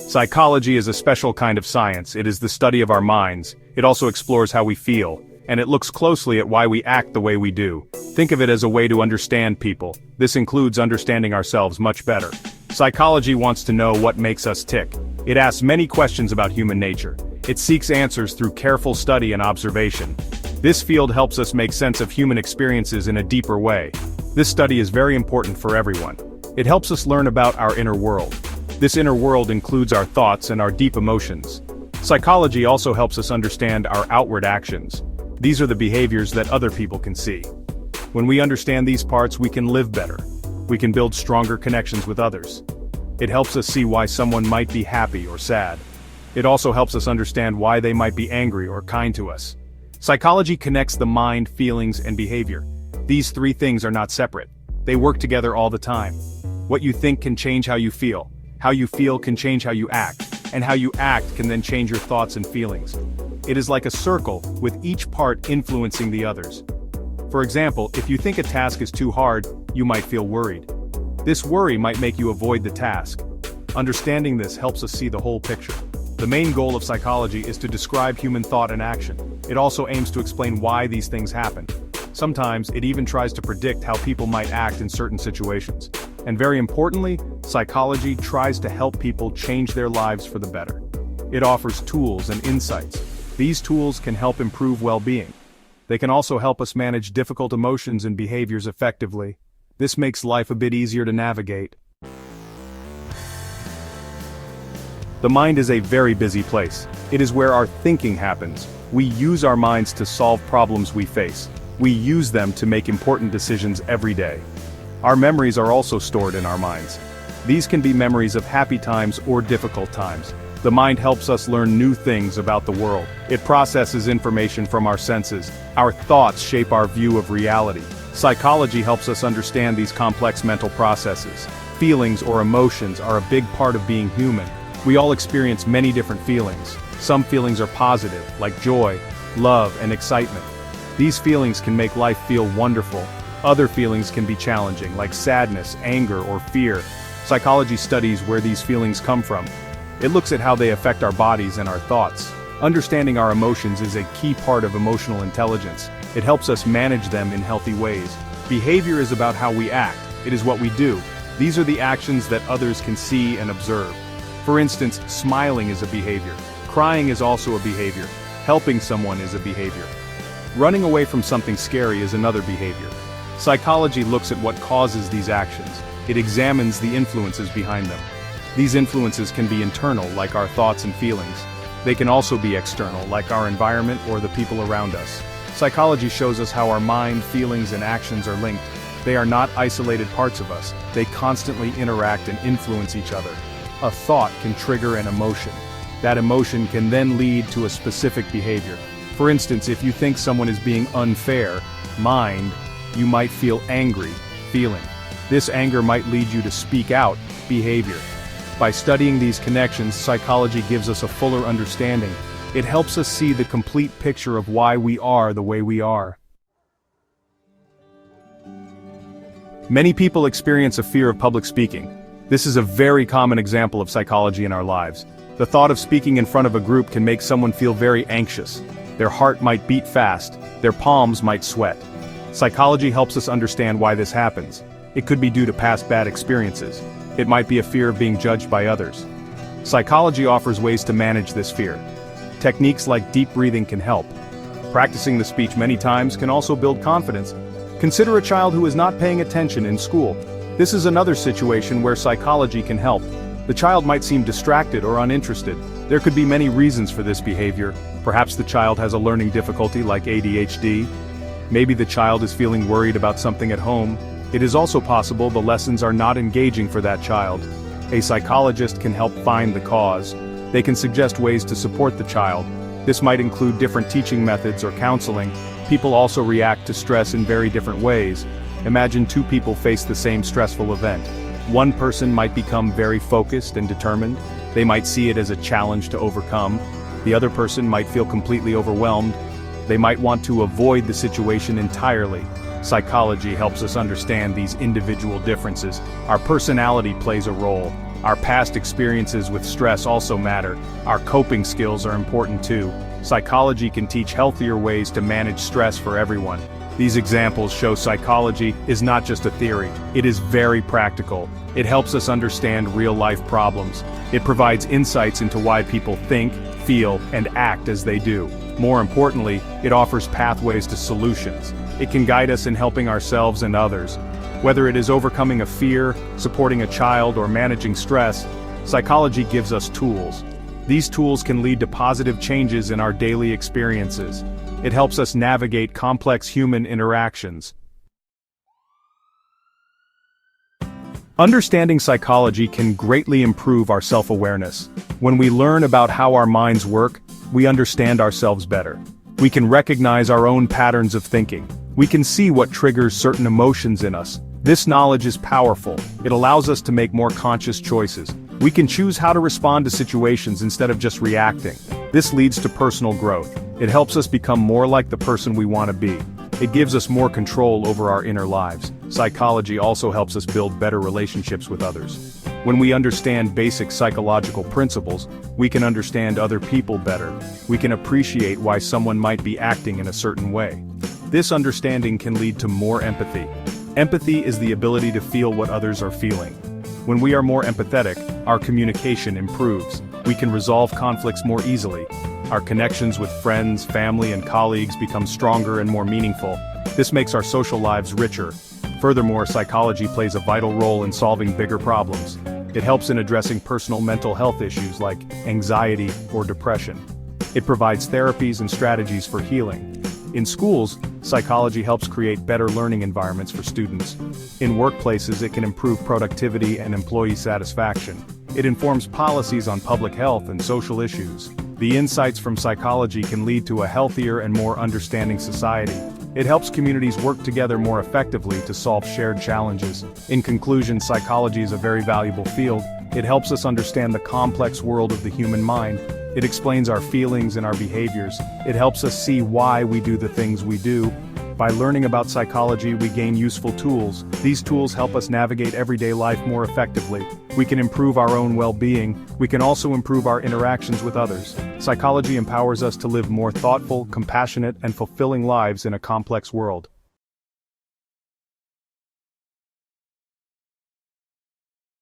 Psychology is a special kind of science. It is the study of our minds. It also explores how we feel, and it looks closely at why we act the way we do. Think of it as a way to understand people. This includes understanding ourselves much better. Psychology wants to know what makes us tick. It asks many questions about human nature. It seeks answers through careful study and observation. This field helps us make sense of human experiences in a deeper way. This study is very important for everyone. It helps us learn about our inner world. This inner world includes our thoughts and our deep emotions. Psychology also helps us understand our outward actions. These are the behaviors that other people can see. When we understand these parts, we can live better. We can build stronger connections with others. It helps us see why someone might be happy or sad. It also helps us understand why they might be angry or kind to us. Psychology connects the mind, feelings, and behavior. These three things are not separate. They work together all the time. What you think can change how you feel. How you feel can change how you act. And how you act can then change your thoughts and feelings. It is like a circle, with each part influencing the others. For example, if you think a task is too hard, you might feel worried. This worry might make you avoid the task. Understanding this helps us see the whole picture. The main goal of psychology is to describe human thought and action. It also aims to explain why these things happen. Sometimes, it even tries to predict how people might act in certain situations. And very importantly, psychology tries to help people change their lives for the better. It offers tools and insights. These tools can help improve well-being. They can also help us manage difficult emotions and behaviors effectively. This makes life a bit easier to navigate. The mind is a very busy place. It is where our thinking happens. We use our minds to solve problems we face. We use them to make important decisions every day. Our memories are also stored in our minds. These can be memories of happy times or difficult times. The mind helps us learn new things about the world. It processes information from our senses. Our thoughts shape our view of reality. Psychology helps us understand these complex mental processes. Feelings or emotions are a big part of being human. We all experience many different feelings. Some feelings are positive, like joy, love, and excitement. These feelings can make life feel wonderful. Other feelings can be challenging, like sadness, anger, or fear. Psychology studies where these feelings come from. It looks at how they affect our bodies and our thoughts. Understanding our emotions is a key part of emotional intelligence. It helps us manage them in healthy ways. Behavior is about how we act. It is what we do. These are the actions that others can see and observe. For instance, smiling is a behavior. Crying is also a behavior. Helping someone is a behavior. Running away from something scary is another behavior. Psychology looks at what causes these actions. It examines the influences behind them. These influences can be internal, like our thoughts and feelings. They can also be external, like our environment or the people around us. Psychology shows us how our mind, feelings, and actions are linked. They are not isolated parts of us. They constantly interact and influence each other. A thought can trigger an emotion. That emotion can then lead to a specific behavior. For instance, if you think someone is being unfair, mind, you might feel angry, feeling. This anger might lead you to speak out, behavior. By studying these connections, psychology gives us a fuller understanding. It helps us see the complete picture of why we are the way we are. Many people experience a fear of public speaking. This is a very common example of psychology in our lives. The thought of speaking in front of a group can make someone feel very anxious. Their heart might beat fast, their palms might sweat. Psychology helps us understand why this happens. It could be due to past bad experiences. It might be a fear of being judged by others. Psychology offers ways to manage this fear. Techniques like deep breathing can help. Practicing the speech many times can also build confidence. Consider a child who is not paying attention in school. This is another situation where psychology can help. The child might seem distracted or uninterested. There could be many reasons for this behavior. Perhaps the child has a learning difficulty like ADHD. Maybe the child is feeling worried about something at home. It is also possible the lessons are not engaging for that child. A psychologist can help find the cause. They can suggest ways to support the child. This might include different teaching methods or counseling. People also react to stress in very different ways. Imagine two people face the same stressful event. One person might become very focused and determined. They might see it as a challenge to overcome. The other person might feel completely overwhelmed. They might want to avoid the situation entirely. Psychology helps us understand these individual differences. Our personality plays a role. Our past experiences with stress also matter. Our coping skills are important too. Psychology can teach healthier ways to manage stress for everyone. These examples show psychology is not just a theory, it is very practical. It helps us understand real-life problems. It provides insights into why people think, feel, and act as they do. More importantly, it offers pathways to solutions. It can guide us in helping ourselves and others. Whether it is overcoming a fear, supporting a child, or managing stress, psychology gives us tools. These tools can lead to positive changes in our daily experiences. It helps us navigate complex human interactions. Understanding psychology can greatly improve our self-awareness. When we learn about how our minds work, we understand ourselves better. We can recognize our own patterns of thinking. We can see what triggers certain emotions in us. This knowledge is powerful. It allows us to make more conscious choices. We can choose how to respond to situations instead of just reacting. This leads to personal growth. It helps us become more like the person we want to be. It gives us more control over our inner lives. Psychology also helps us build better relationships with others. When we understand basic psychological principles, we can understand other people better. We can appreciate why someone might be acting in a certain way. This understanding can lead to more empathy. Empathy is the ability to feel what others are feeling. When we are more empathetic, our communication improves. We can resolve conflicts more easily. Our connections with friends, family, and colleagues become stronger and more meaningful. This makes our social lives richer. Furthermore, psychology plays a vital role in solving bigger problems. It helps in addressing personal mental health issues like anxiety or depression. It provides therapies and strategies for healing. In schools, psychology helps create better learning environments for students. In workplaces, it can improve productivity and employee satisfaction. It informs policies on public health and social issues. The insights from psychology can lead to a healthier and more understanding society. It helps communities work together more effectively to solve shared challenges. In conclusion, psychology is a very valuable field. It helps us understand the complex world of the human mind. It explains our feelings and our behaviors. It helps us see why we do the things we do. By learning about psychology, we gain useful tools. These tools help us navigate everyday life more effectively. We can improve our own well-being. We can also improve our interactions with others. Psychology empowers us to live more thoughtful, compassionate, and fulfilling lives in a complex world.